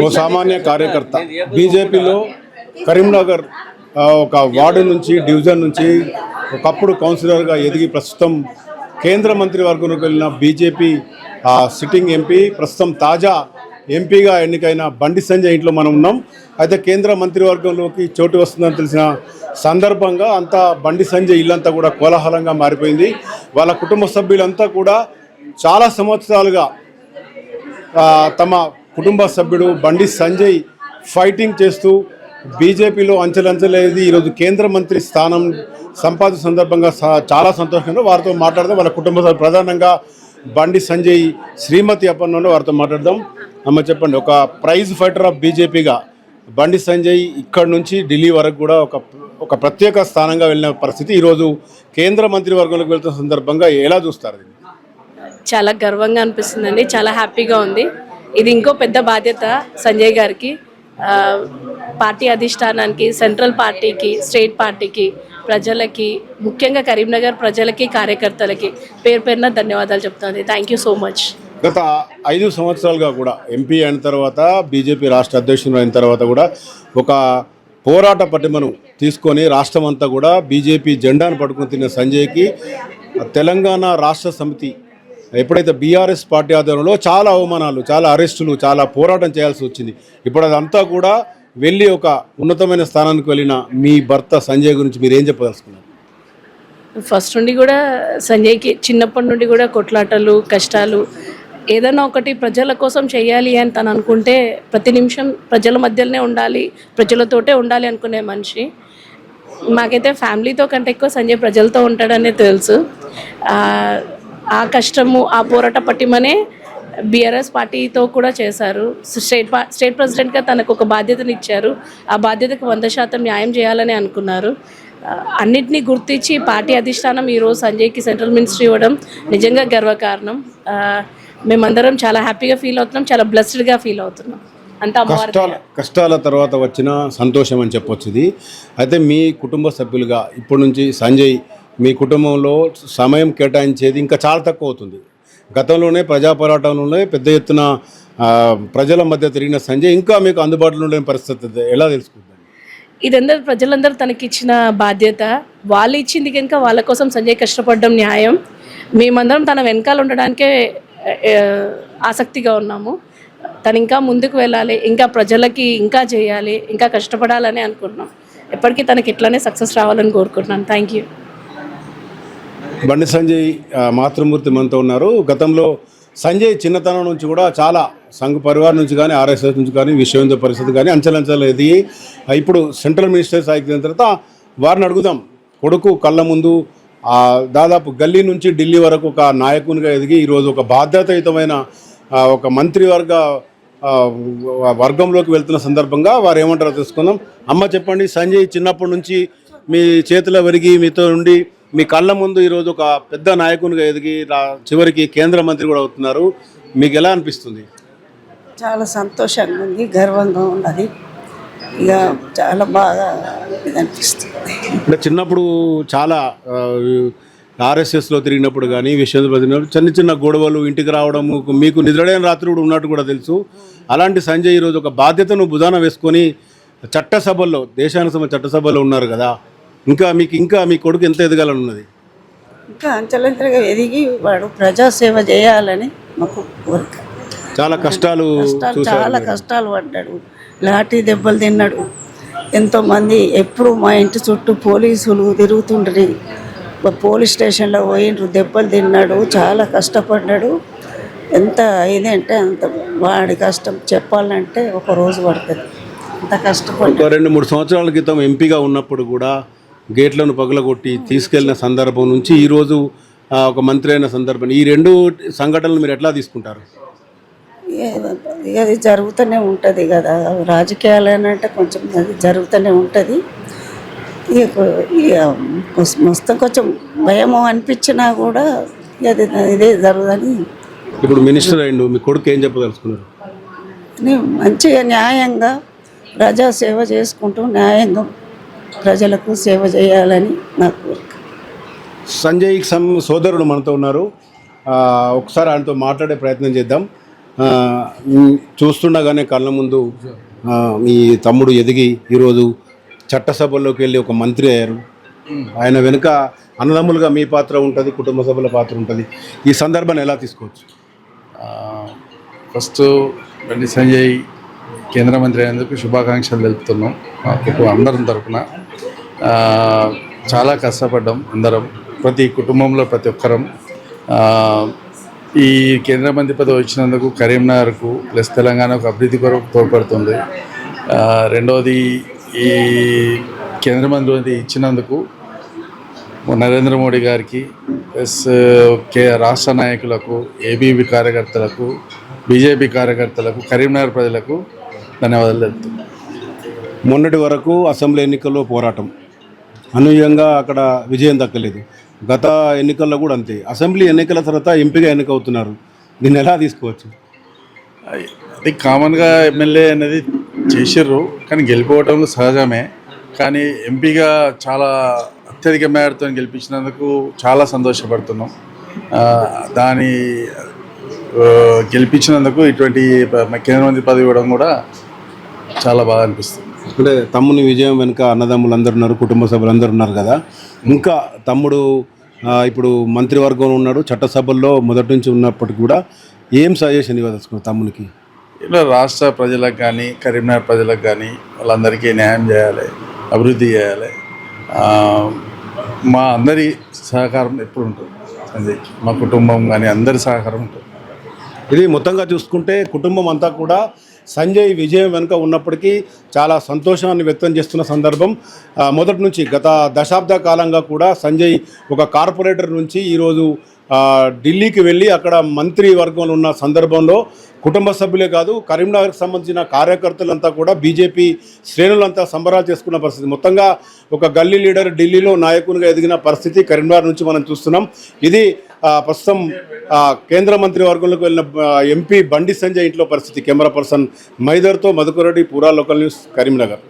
ఓ సామాన్య కార్యకర్త బీజేపీలో కరీంనగర్ ఒక వార్డు నుంచి డివిజన్ నుంచి ఒకప్పుడు కౌన్సిలర్గా ఎదిగి ప్రస్తుతం కేంద్ర మంత్రివర్గంలోకి వెళ్ళిన బీజేపీ సిట్టింగ్ ఎంపీ ప్రస్తుతం తాజా ఎంపీగా ఎన్నికైన బండి సంజయ్ ఇంట్లో మనం ఉన్నాం. అయితే కేంద్ర మంత్రివర్గంలోకి చోటు వస్తుందని తెలిసిన సందర్భంగా అంతా బండి సంజయ్ ఇల్లంతా కూడా కోలాహలంగా మారిపోయింది. వాళ్ళ కుటుంబ సభ్యులంతా కూడా చాలా సంవత్సరాలుగా తమ కుటుంబ సభ్యుడు బండి సంజయ్ ఫైటింగ్ చేస్తూ బీజేపీలో అంచెలంచెలేది ఈరోజు కేంద్ర మంత్రి స్థానం సంపాదించిన సందర్భంగా చాలా సంతోషంగా వారితో మాట్లాడదాం. వాళ్ళ కుటుంబ సభ్యులు ప్రధానంగా బండి సంజయ్ శ్రీమతి అప్పన్న వారితో మాట్లాడదాం. అమ్మ చెప్పండి, ఒక praise fighter of బీజేపీగా Bandi Sanjay ఇక్కడ నుంచి ఢిల్లీ వరకు కూడా ఒక ప్రత్యేక స్థానంగా వెళ్ళిన పరిస్థితి ఈరోజు కేంద్ర మంత్రివర్గంలోకి వెళ్తున్న సందర్భంగా ఎలా చూస్తారు? చాలా గర్వంగా అనిపిస్తుందండి, చాలా హ్యాపీగా ఉంది. ఇది ఇంకో పెద్ద బాధ్యత సంజయ్ గారికి, పార్టీ అధిష్టానానికి, సెంట్రల్ పార్టీకి, స్టేట్ పార్టీకి, ప్రజలకి, ముఖ్యంగా కరీంనగర్ ప్రజలకి, కార్యకర్తలకి పేరు పేరున ధన్యవాదాలు చెప్తుంది. Thank you so much. గత 5 సంవత్సరాలుగా కూడా ఎంపీ అయిన తర్వాత బీజేపీ రాష్ట్ర అధ్యక్షుడు అయిన తర్వాత కూడా ఒక పోరాట పటిమను తీసుకొని రాష్ట్రం అంతా కూడా బీజేపీ జెండాను పట్టుకుని తిన్న సంజయ్కి తెలంగాణ రాష్ట్ర సమితి ఎప్పుడైతే బీఆర్ఎస్ పార్టీ ఆధ్వర్యంలో చాలా అవమానాలు, చాలా అరెస్టులు, చాలా పోరాటం చేయాల్సి వచ్చింది. ఇప్పుడు అదంతా కూడా వెళ్ళి ఒక ఉన్నతమైన స్థానానికి వెళ్ళిన మీ భర్త సంజయ్ గురించి మీరు ఏం చెప్పదలుచుకున్నారు? ఫస్ట్ నుండి కూడా సంజయ్కి చిన్నప్పటి నుండి కూడా కొట్లాటలు, కష్టాలు, ఏదైనా ఒకటి ప్రజల కోసం చేయాలి అని తను అనుకుంటే ప్రతి నిమిషం ప్రజల మధ్యలోనే ఉండాలి, ప్రజలతోటే ఉండాలి అనుకునే మనిషి. మాకైతే ఫ్యామిలీతో కంటే ఎక్కువ సంజయ్ ప్రజలతో ఉంటాడనే తెలుసు. ఆ కష్టము, ఆ పోరాట పట్టిమనే బీఆర్ఎస్ పార్టీతో కూడా చేశారు. స్టేట్ ప్రెసిడెంట్గా తనకు ఒక బాధ్యతను ఇచ్చారు. ఆ బాధ్యతకు 100% న్యాయం చేయాలని అనుకున్నారు. అన్నిటినీ గుర్తించి పార్టీ అధిష్టానం ఈరోజు సంజయ్కి సెంట్రల్ మినిస్ట్రీ ఇవ్వడం నిజంగా గర్వకారణం. మేమందరం చాలా హ్యాపీగా ఫీల్ అవుతున్నాం, చాలా బ్లెస్డ్గా ఫీల్ అవుతున్నాం. అంతా కష్టాల తర్వాత వచ్చిన సంతోషం అని చెప్పొచ్చు ఇది. అయితే మీ కుటుంబ సభ్యులుగా ఇప్పటి నుంచి సంజయ్ మీ కుటుంబంలో సమయం కేటాయించేది ఇంకా చాలా తక్కువ అవుతుంది. గతంలోనే ప్రజా పోరాటంలోనే పెద్ద ఎత్తున ప్రజల మధ్య తిరిగిన సంజయ్ ఇంకా మీకు అందుబాటులో ఉండే పరిస్థితి ఎలా తెలుసుకుంటారు? ఇదందరూ ప్రజలందరూ తనకిచ్చిన బాధ్యత. వాళ్ళు ఇచ్చింది కనుక వాళ్ళ కోసం సంజయ్ కష్టపడడం న్యాయం. మేమందరం తన వెనకాల ఉండడానికే ఆసక్తిగా ఉన్నాము. తను ఇంకా ముందుకు వెళ్ళాలి, ఇంకా ప్రజలకి ఇంకా చేయాలి, ఇంకా కష్టపడాలని అనుకుంటున్నాం. ఎప్పటికీ తనకి ఇట్లానే సక్సెస్ రావాలని కోరుకుంటున్నాను. Thank you. బండి సంజయ్ మాతృమూర్తి మనతో ఉన్నారు. గతంలో సంజయ్ చిన్నతనం నుంచి కూడా చాలా సంఘ పరివార్ నుంచి కానీ, ఆర్ఎస్ఎస్ నుంచి కానీ, విశ్వ హిందూ పరిషత్ కానీ అంచెలంచెలు ఎదిగి ఇప్పుడు సెంట్రల్ మినిస్టర్ స్థాయికి అయిన తర్వాత వారిని అడుగుదాం. కొడుకు కళ్ళ ముందు దాదాపు గల్లీ నుంచి ఢిల్లీ వరకు ఒక నాయకునిగా ఎదిగి ఈరోజు ఒక బాధ్యతాయుతమైన ఒక మంత్రివర్గ వర్గంలోకి వెళ్తున్న సందర్భంగా వారు ఏమంటారో తెలుసుకుందాం. అమ్మ చెప్పండి, సంజయ్ చిన్నప్పటి నుంచి మీ చేతిలో పెరిగి మీతో ఉండి మీ కళ్ళ ముందు ఈరోజు ఒక పెద్ద నాయకునిగా ఎదిగి చివరికి కేంద్ర మంత్రి కూడా అవుతున్నారు. మీకు ఎలా అనిపిస్తుంది? చాలా సంతోషంగా ఉంది, గర్వంగా ఉన్నది, ఇక చాలా బాగా అనిపిస్తుంది. అంటే చిన్నప్పుడు చాలా ఆర్ఎస్ఎస్లో తిరిగినప్పుడు కానీ, విషయంలో తిరిగినప్పుడు చిన్న చిన్న గొడవలు, ఇంటికి రావడం, మీకు నిద్రలేని రాత్రి కూడా ఉన్నట్టు కూడా తెలుసు. అలాంటి సంజయ్ ఈరోజు ఒక బాధ్యతను భుజాన వేసుకొని చట్టసభల్లో, దేశానికి చట్టసభలో ఉన్నారు కదా. ఇంకా మీ కొడుకు ఎంత ఎదగాలని ఉన్నది? ఇంకా అంచెలంచెలుగా ఎదిగి వాడు ప్రజాసేవ చేయాలని మాకు కోరిక. చాలా చాలా కష్టాలు పడ్డాడు, లాఠీ దెబ్బలు తిన్నాడు. ఎంతోమంది ఎప్పుడు మా ఇంటి చుట్టూ పోలీసులు తిరుగుతుండ్రి, పోలీస్ స్టేషన్లో పోయిండ్రు, దెబ్బలు తిన్నాడు, చాలా కష్టపడ్డాడు. ఎంత ఇదంటే అంత వాడి కష్టం చెప్పాలంటే ఒక రోజు పడుతుంది. అంత కష్టపడ్డాడు. 2-3 సంవత్సరాల క్రితం ఎంపీగా ఉన్నప్పుడు కూడా గేట్లను పగలగొట్టి తీసుకెళ్లిన సందర్భం నుంచి ఈరోజు ఒక మంత్రి అయిన సందర్భం, ఈ 2 సంఘటనలు మీరు ఎట్లా తీసుకుంటారు? అది జరుగుతూనే ఉంటుంది కదా, రాజకీయాలు అంటే కొంచెం అది జరుగుతూనే ఉంటుంది. మొత్తం కొంచెం భయము అనిపించినా కూడా ఇదే జరుగుదని. ఇప్పుడు మినిస్టర్ అయ్యిండు, మీ కొడుకు ఏం చెప్పదలుచుకున్నారు? మంచిగా న్యాయంగా ప్రజాసేవ చేసుకుంటూ న్యాయంగా ప్రజలకు సేవ చేయాలని నా కోరిక. సంజయ్ సోదరుడు మనతో ఉన్నారు, ఒకసారి ఆయనతో మాట్లాడే ప్రయత్నం చేద్దాం. ఆ, చూస్తుండగానే కళ్ళ ముందు మీ తమ్ముడు ఎదిగి ఈరోజు చట్టసభల్లోకి వెళ్ళి ఒక మంత్రి అయ్యారు. ఆయన వెనుక అన్నదమ్ములుగా మీ పాత్ర ఉంటుంది, కుటుంబ సభ్యుల పాత్ర ఉంటుంది. ఈ సందర్భాన్ని ఎలా తీసుకోవచ్చు? ఫస్ట్ బండి సంజయ్ కేంద్ర మంత్రి అయినందుకు శుభాకాంక్షలు తెలుపుతున్నాం. మా కుటుంబం అందరం తరపున చాలా కష్టపడ్డాం అందరం, ప్రతి కుటుంబంలో ప్రతి ఒక్కరం. ఈ కేంద్ర మంత్రి పదవి వచ్చినందుకు కరీంనగర్కు ప్లస్ తెలంగాణకు అభివృద్ధి కొరకు తోడ్పడుతుంది. రెండవది, ఈ కేంద్ర మంత్రి ఇచ్చినందుకు నరేంద్ర మోడీ గారికి ప్లస్ రాష్ట్ర నాయకులకు, ఏబీవీ కార్యకర్తలకు, బీజేపీ కార్యకర్తలకు, కరీంనగర్ ప్రజలకు ధన్యవాదాలు తెలుపుతున్నాను. మొన్నటి వరకు అసెంబ్లీ ఎన్నికల్లో పోరాటం అనూహ్యంగా అక్కడ విజయం దక్కలేదు. గత ఎన్నికల్లో కూడా అంతే. అసెంబ్లీ ఎన్నికల తర్వాత ఎంపీగా ఎన్నికవుతున్నారు. దీన్ని ఎలా తీసుకోవచ్చు? అది కామన్గా ఎమ్మెల్యే అనేది చేసిర్రు, కానీ గెలిపోవటం సహజమే. కానీ ఎంపీగా చాలా అత్యధిక మేరతో గెలిపించినందుకు చాలా సంతోషపడుతున్నాం. దాని గెలిపించినందుకు ఇటువంటి కేంద్ర మంత్రి పదవి ఇవ్వడం కూడా చాలా బాగా అనిపిస్తుంది. అంటే తమ్ముని విజయం వెనుక అన్నదమ్ములు అందరు ఉన్నారు, కుటుంబ సభ్యులు అందరు ఉన్నారు కదా. ఇంకా తమ్ముడు ఇప్పుడు మంత్రివర్గంలో ఉన్నాడు, చట్టసభల్లో మొదటి నుంచి ఉన్నప్పటికీ కూడా ఏం సజెషన్ ఇవ్వదలుచుకున్నారు తమ్మునికి? ఇలా రాష్ట్ర ప్రజలకు కానీ కరీంనగర్ ప్రజలకు కానీ వాళ్ళందరికీ న్యాయం చేయాలి, అభివృద్ధి చేయాలి. మా అందరి సహకారం ఎప్పుడు ఉంటుంది సంజయ్కి, మా కుటుంబం కానీ అందరి సహకారం ఉంటుంది. ఇది మొత్తంగా చూసుకుంటే కుటుంబం అంతా కూడా సంజయ్ విజయం వెనుక ఉన్నప్పటికీ చాలా సంతోషాన్ని వ్యక్తం చేస్తున్న సందర్భం. మొదటి నుంచి గత దశాబ్ద కాలంగా కూడా సంజయ్ ఒక కార్పొరేటర్ నుంచి ఈరోజు ఢిల్లీకి వెళ్ళి అక్కడ మంత్రి వర్గంలో ఉన్న సందర్భంలో కుటుంబ సభ్యులే కాదు, కరీంనగర్కి సంబంధించిన కార్యకర్తలంతా కూడా బీజేపీ శ్రేణులంతా సంబరాలు చేసుకున్న పరిస్థితి. మొత్తంగా ఒక గల్లీ లీడర్ ఢిల్లీలో నాయకునిగా ఎదిగిన పరిస్థితి కరీంనగర్ నుంచి మనం చూస్తున్నాం. ఇది ప్రస్తుతం కేంద్ర మంత్రి వర్గంలోకి వెళ్ళిన ఎంపీ బండి సంజయ్ ఇంట్లో పరిస్థితి. కెమెరా పర్సన్ మైదర్తో మధుకర్ రెడ్డి, పూరా లోకల్ న్యూస్, కరీంనగర్.